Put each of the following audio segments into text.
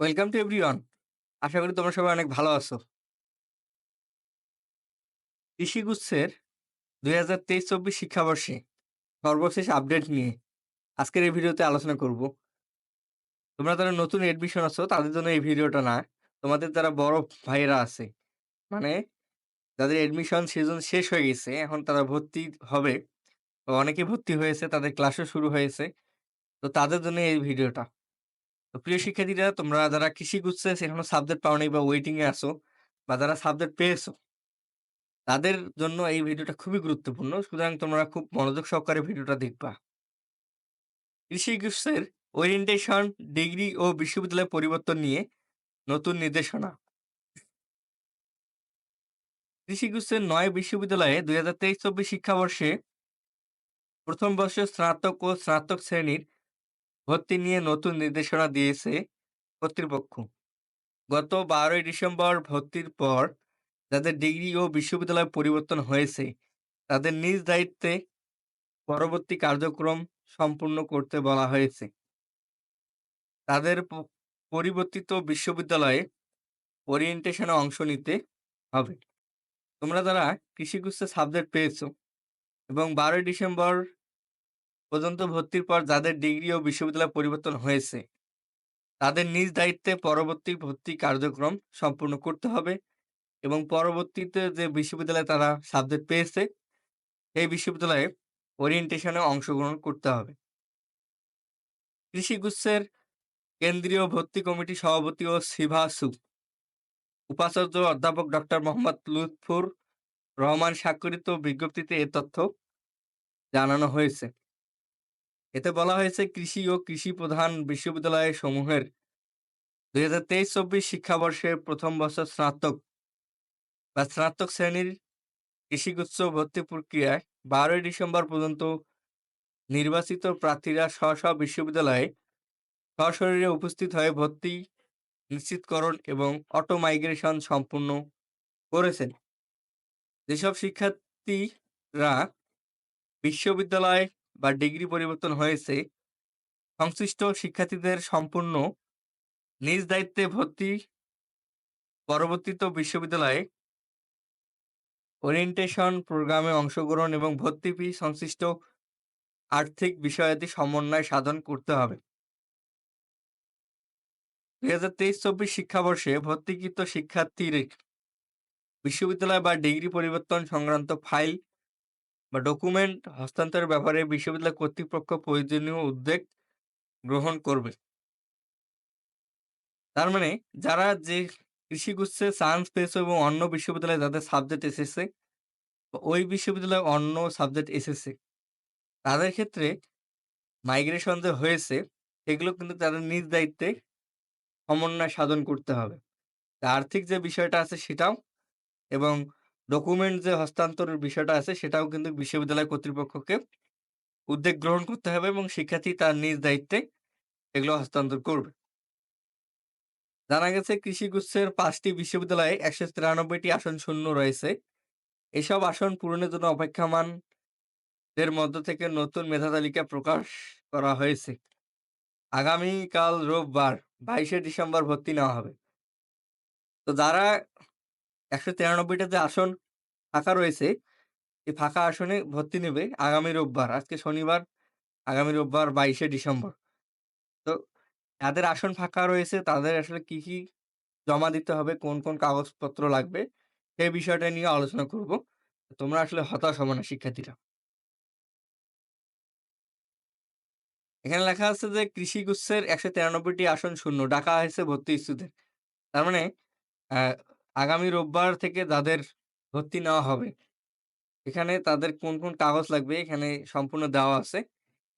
Welcome to everyone. আশা করি তোমরা সবাই অনেক ভালো আছো। কৃষিগুচ্ছের ২০২৩-২৪ শিক্ষাবর্ষে সর্বশেষ আপডেট নিয়ে আজকের এই ভিডিওতে আলোচনা করব। তোমরা যারা নতুন এডমিশন আছো তাদের জন্য এই ভিডিওটা না। তোমাদের যারা বড় ভাইয়েরা আছে, মানে যাদের এডমিশন সিজন শেষ হয়ে গেছে, এখন তারা ভর্তি হবে বা অনেকে ভর্তি হয়েছে, তাদের ক্লাসও শুরু হয়েছে। তো তাদের জন্য এই ভিডিওটা। তো প্রিয় শিক্ষার্থীরা, তোমরা যারা কৃষিগুচ্ছে এখনো সাবজেক্ট পাওনি বা ওয়েটিং এ আছো বা যারা সাবজেক্ট পেয়েছো তাদের জন্য এই ভিডিওটা খুবই গুরুত্বপূর্ণ। সুতরাং তোমরা খুব মনোযোগ সহকারে ভিডিওটা দেখবা। কৃষি কোর্সের ওরিয়েন্টেশন, ডিগ্রি ও বিশ্ববিদ্যালয় পরিবর্তন নিয়ে নতুন নির্দেশনা। কৃষি কোর্সের ৯ বিশ্ববিদ্যালয়ে ২০২৩-২৪ শিক্ষাবর্ষে প্রথম বর্ষের স্নাতক ও স্নাতক শ্রেণীর ভর্তি নিয়ে নতুন নির্দেশনা দিয়েছে কর্তৃপক্ষ। গত ১২ই ডিসেম্বর ভর্তির পর যাদের ডিগ্রি ও বিশ্ববিদ্যালয় পরিবর্তন হয়েছে, তাদের নিজ দায়িত্বে পরবর্তী কার্যক্রম সম্পূর্ণ করতে বলা হয়েছে। তাদের পরিবর্তিত বিশ্ববিদ্যালয়ে ওরিয়েন্টেশনে অংশ নিতে হবে। তোমরা যারা কৃষিগুচ্ছ সাবজেক্ট পেয়েছো এবং ১২ই ডিসেম্বর পর্যন্ত ভর্তির পর যাদের ডিগ্রি ও বিশ্ববিদ্যালয় পরিবর্তন হয়েছে, তাদের নিজ দায়িত্বে পরবর্তী ভর্তি কার্যক্রম সম্পূর্ণ করতে হবে এবং পরবর্তীতে যে বিশ্ববিদ্যালয়ে তারা সাবজেক্ট পেয়েছে, সেই বিশ্ববিদ্যালয়ে ওরিয়েন্টেশনে অংশগ্রহণ করতে হবে। কৃষিগুচ্ছের কেন্দ্রীয় ভর্তি কমিটির সভাপতি ও সিভাসু উপাচার্য অধ্যাপক ডক্টর মোহাম্মদ লুৎফুর রহমান স্বাক্ষরিত বিজ্ঞপ্তিতে এ তথ্য জানানো হয়েছে। এতে বলা হয়েছে, কৃষি ও কৃষি প্রধান বিশ্ববিদ্যালয় সমূহের ২০২৩-২৪ শিক্ষাবর্ষে প্রথম বর্ষের স্নাতক বা স্নাতক শ্রেণীর কৃষিগুচ্ছ ভর্তি প্রক্রিয়ায় ১২ই ডিসেম্বর পর্যন্ত নির্বাচিত প্রার্থীরা স্ব বিশ্ববিদ্যালয়ে সশরীরে উপস্থিত হয়ে ভর্তি নিশ্চিতকরণ এবং অটো মাইগ্রেশন সম্পূর্ণ করেছেন। যেসব শিক্ষার্থীরা বিশ্ববিদ্যালয় বা ডিগ্রি পরিবর্তন হয়েছে, সংশ্লিষ্ট শিক্ষার্থীদের সম্পূর্ণ নিজ দায়িত্বে ভর্তি পরবর্তীত বিশ্ববিদ্যালয়ে ওরিয়েন্টেশন প্রোগ্রামে অংশগ্রহণ এবং ভর্তি ফি সংশ্লিষ্ট আর্থিক বিষয়াদি সমন্বয় সাধন করতে হবে। ২০২৩-২৪ শিক্ষাবর্ষে ভর্তিকৃত শিক্ষার্থীর বিশ্ববিদ্যালয় বা ডিগ্রি পরিবর্তন সংক্রান্ত ফাইল বা ডকুমেন্ট হস্তান্তরের ব্যাপারে বিশ্ববিদ্যালয় কর্তৃপক্ষ প্রয়োজনীয় উদ্যোগ গ্রহণ করবে। তার মানে যারা যে কৃষিগুচ্ছে চান্স পেয়েছে এবং অন্য বিশ্ববিদ্যালয়ে যাদের সাবজেক্ট এসেছে, ওই বিশ্ববিদ্যালয়ে অন্য সাবজেক্ট এসেছে, তাদের ক্ষেত্রে মাইগ্রেশন যে হয়েছে, এগুলো কিন্তু তাদের নিজ দায়িত্বে সমন্বয় সাধন করতে হবে। তা আর্থিক যে বিষয়টা আছে সেটাও এবং ডকুমেন্ট যে হস্তান্তরের বিষয়টা আছে সেটাও কিন্তু বিশ্ববিদ্যালয় কর্তৃপক্ষকে উদ্যোগ গ্রহণ করতে হবে এবং শিক্ষার্থী তার নিজ দায়িত্বে এগুলো হস্তান্তর করবে। জানা গেছে, কৃষিগুচ্ছের ৫টি বিশ্ববিদ্যালয়ে ১৯৩টি আসন শূন্য রয়েছে। এসব আসন পূরণের জন্য অপেক্ষমানদের মধ্য থেকে নতুন মেধা তালিকা প্রকাশ করা হয়েছে। আগামীকাল রোববার ২২শে ডিসেম্বর ভর্তি নেওয়া হবে। তো যারা ১৯৩টা যে আসন ফাঁকা রয়েছে, এই ফাঁকা আসনে ভর্তি নেবে আগামী রোববার। আজকে শনিবার, আগামী রোববার ২২শে ডিসেম্বর। তো যাদের আসন ফাঁকা রয়েছে তাদের আসলে কি জমা দিতে হবে, কোন কাগজপত্র লাগবে, সেই বিষয়টা নিয়ে আলোচনা করব। তোমরা আসলে হতাশ হবে না শিক্ষার্থীরা। এখানে লেখা আছে যে কৃষিগুচ্ছের ১৯৩টি আসন শূন্য। ডাকা হয়েছে ভর্তি ইচ্ছুকদের। তার মানে আ আগামী রোববার থেকে যাদের ভর্তি নেওয়া হবে, এখানে তাদের কোন কাগজ লাগবে এখানে সম্পূর্ণ দেওয়া আছে।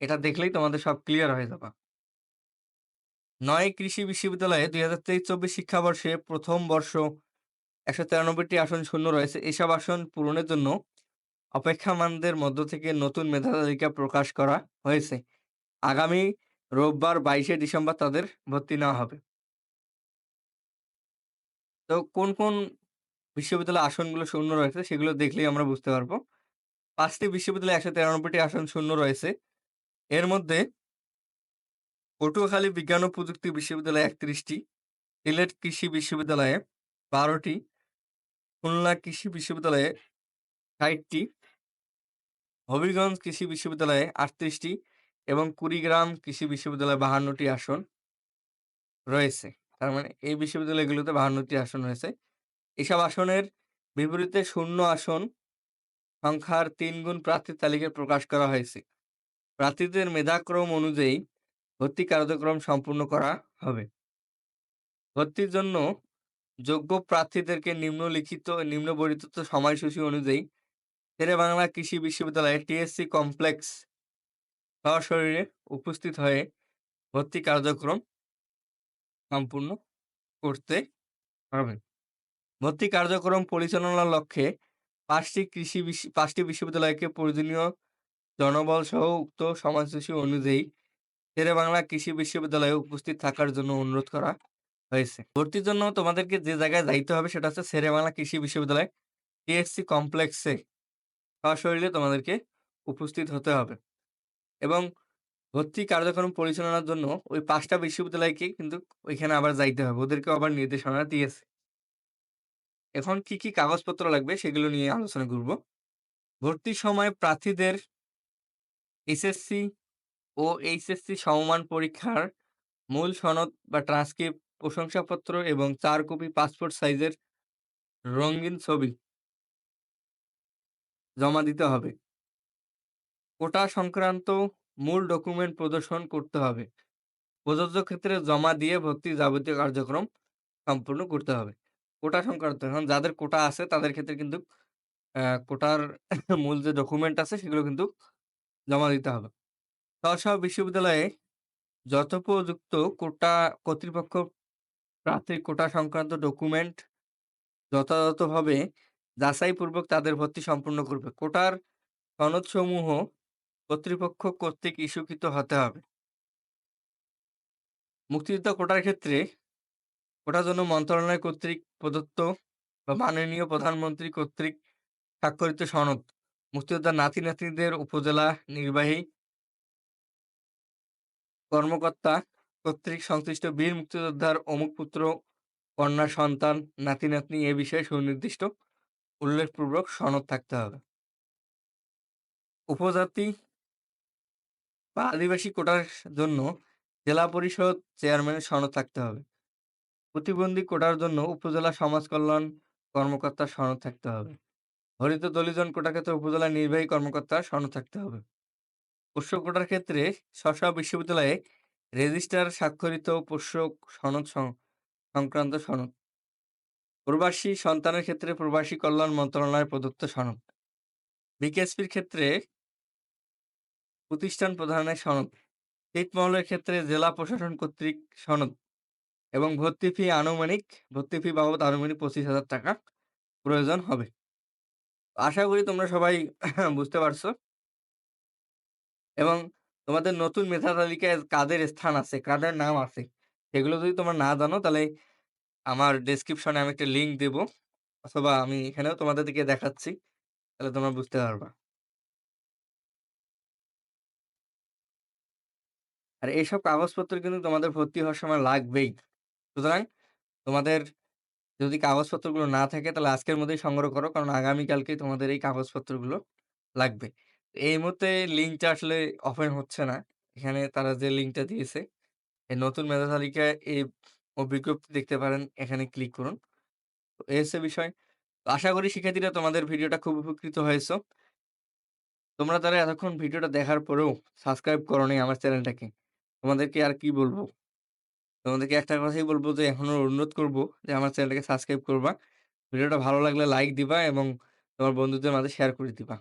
এটা দেখলেই তোমাদের সব ক্লিয়ার হয়ে যাবা। ৯ কৃষি বিশ্ববিদ্যালয়ে ২০২৩-২৪ শিক্ষাবর্ষে প্রথম বর্ষ ১৯৩টি আসন শূন্য রয়েছে। এসব আসন পূরণের জন্য অপেক্ষমানদের মধ্য থেকে নতুন মেধা তালিকা প্রকাশ করা হয়েছে। আগামী রোববার ২২শে ডিসেম্বর তাদের ভর্তি নেওয়া হবে। তো কোন বিশ্ববিদ্যালয়ে আসনগুলো শূন্য রয়েছে সেগুলো দেখলেই আমরা বুঝতে পারব। ৫ টি বিশ্ববিদ্যালয়ে ১৯৩টি আসন শূন্য রয়েছে। এর মধ্যে পটুয়াখালী বিজ্ঞান ও প্রযুক্তি বিশ্ববিদ্যালয়ে ৩১ টি, সিলেট কৃষি বিশ্ববিদ্যালয়ে ১২ টি, খুলনা কৃষি বিশ্ববিদ্যালয়ে ৬০ টি, হবিগঞ্জ কৃষি বিশ্ববিদ্যালয়ে ৩৮ টি এবং কুড়িগ্রাম কৃষি বিশ্ববিদ্যালয়ে ৫২ টি আসন রয়েছে। তার মানে এই বিশ্ববিদ্যালয়গুলোতে ৫২ টি আসন রয়েছে। এসব আসনের বিপরীতে শূন্য আসন সংখ্যার ৩ গুণ প্রার্থীর তালিকা প্রকাশ করা হয়েছে। প্রার্থীদের মেধাক্রম অনুযায়ী ভর্তি কার্যক্রম সম্পূর্ণ করা হবে। ভর্তির জন্য যোগ্য প্রার্থীদেরকে নিম্নবর্ণিত সময়সূচি অনুযায়ী শেরেবাংলা কৃষি বিশ্ববিদ্যালয়ে টিএসসি কমপ্লেক্স সশরীরে উপস্থিত হয়ে ভর্তি কার্যক্রম সম্পূর্ণ করতে হবে। ভর্তি কার্যক্রম পরিচালনার লক্ষ্যে ৫টি বিশ্ববিদ্যালয়কে প্রয়োজনীয় জনবল সহ উক্ত সময়সূচি অনুযায়ী শেরেবাংলা কৃষি বিশ্ববিদ্যালয়ে উপস্থিত থাকার জন্য অনুরোধ করা হয়েছে। ভর্তির জন্য তোমাদেরকে যে জায়গায় যাইতে হবে সেটা হচ্ছে শেরেবাংলা কৃষি বিশ্ববিদ্যালয় টিএসসি কমপ্লেক্সে সশরীরে তোমাদেরকে উপস্থিত হতে হবে এবং ভর্তি কার্যক্রম পরিচালনার জন্য ওই ৫ টা বিশ্ববিদ্যালয়কে কিন্তু ওইখানে আবার যাইতে হবে। ওদেরকেও আবার নির্দেশনা দিয়েছে। এখন কি কাগজপত্র লাগবে সেগুলো নিয়ে আলোচনা করব। ভর্তির সময় প্রার্থীদের এসএসসি ও এইচএসসি সমমান পরীক্ষার মূল সনদ বা ট্রান্সক্রিপ্ট, প্রশংসাপত্র এবং ৪ কপি পাসপোর্ট সাইজের রঙিন ছবি জমা দিতে হবে। কোটা সংক্রান্ত মূল ডকুমেন্ট প্রদর্শন করতে হবে। প্রযোজ্য ক্ষেত্রে জমা দিয়ে ভর্তির যাবতীয় কার্যক্রম সম্পূর্ণ করতে হবে। কোটা সংক্রান্ত এখন যাদের কোটা আছে তাদের ক্ষেত্রে কিন্তু কোটার মূল যে ডকুমেন্ট আছে সেগুলো কিন্তু জমা দিতে হবে। স্ব বিশ্ববিদ্যালয়ে যথোপযুক্ত কোটা কর্তৃপক্ষ প্রার্থীর কোটা সংক্রান্ত ডকুমেন্ট যথাযথভাবে যাচাইপূর্বক তাদের ভর্তি সম্পূর্ণ করবে। কোটার সনদসমূহ কর্তৃপক্ষ কর্তৃক ইস্যুকৃত হতে হবে। মুক্তিযোদ্ধা কোটার ক্ষেত্রে কোটার জন্য মন্ত্রণালয় কর্তৃক প্রদত্ত বা মাননীয় প্রধানমন্ত্রী কর্তৃক স্বাক্ষরিত সনদ, মুক্তিযোদ্ধার নাতি-নাতনিদের উপজেলা নির্বাহী কর্মকর্তা কর্তৃক সংশ্লিষ্ট বীর মুক্তিযোদ্ধার অমুক পুত্র, কন্যা সন্তান, নাতি-নাতনি এ বিষয়ে সুনির্দিষ্ট উল্লেখপূর্বক সনদ থাকতে হবে। উপজাতি বা আদিবাসী কোটার জন্য জেলা পরিষদ চেয়ারম্যানের সনদ থাকতে হবে। প্রতিবন্ধী কোটার জন্য উপজেলা সমাজ কল্যাণ কর্মকর্তার সনদ থাকতে হবে। হরিত দলিতজন কোটার ক্ষেত্রে উপজেলা নির্বাহী কর্মকর্তার সনদ থাকতে হবে। পোষ্য কোটার ক্ষেত্রে বিশ্ববিদ্যালয়ে রেজিস্ট্রার স্বাক্ষরিত পোষ্য সনদ সংক্রান্ত সনদ। প্রবাসী সন্তানের ক্ষেত্রে প্রবাসী কল্যাণ মন্ত্রণালয় প্রদত্ত সনদ। বিকেএসপির ক্ষেত্রে প্রতিষ্ঠান প্রধানের সনদ। ছিটমহলের ক্ষেত্রে জেলা প্রশাসন কর্তৃক সনদ এবং ভর্তি ফি বাবদ আনুমানিক ২৫,০০০ টাকা প্রয়োজন হবে। আশা করি তোমরা সবাই বুঝতে পারছো এবং তোমাদের নতুন মেধা তালিকায় কাদের স্থান আছে, কাদের নাম আছে সেগুলো যদি তোমরা না জানো তাহলে আমার ডেসক্রিপশনে আমি একটা লিঙ্ক দেবো অথবা আমি এখানেও তোমাদেরকে দেখাচ্ছি। তাহলে তোমরা বুঝতে পারবা। আর এইসব কাগজপত্র কিন্তু তোমাদের ভর্তি হওয়ার সময় লাগবেই। সুতরাং তোমাদের যদি কাগজপত্রগুলো না থাকে তাহলে আজকের মধ্যেই সংগ্রহ করো। কারণ আগামীকালকেই তোমাদের এই কাগজপত্রগুলো লাগবে। এই মুহূর্তে লিঙ্কটা আসলে ওপেন হচ্ছে না। এখানে তারা যে লিঙ্কটা দিয়েছে, এই নতুন মেধা তালিকায় এই বিজ্ঞপ্তি দেখতে পারেন, এখানে ক্লিক করুন। তো এই হচ্ছে বিষয়। তো আশা করি শিক্ষার্থীরা তোমাদের ভিডিওটা খুব উপকৃত হয়েছো। তোমরা যারা এতক্ষণ ভিডিওটা দেখার পরেও সাবস্ক্রাইব করোনি আমার চ্যানেলটাকে, তোমাদেরকে আর কি বলবো? তোমাদেরকে একটা কথাই বলবো যে এখনো অনুরোধ করব যে আমার চ্যানেলটাকে সাবস্ক্রাইব করবা। ভিডিওটা ভালো লাগলে লাইক দিবা এবং তোমার বন্ধুদের মাঝে শেয়ার করে দিবা।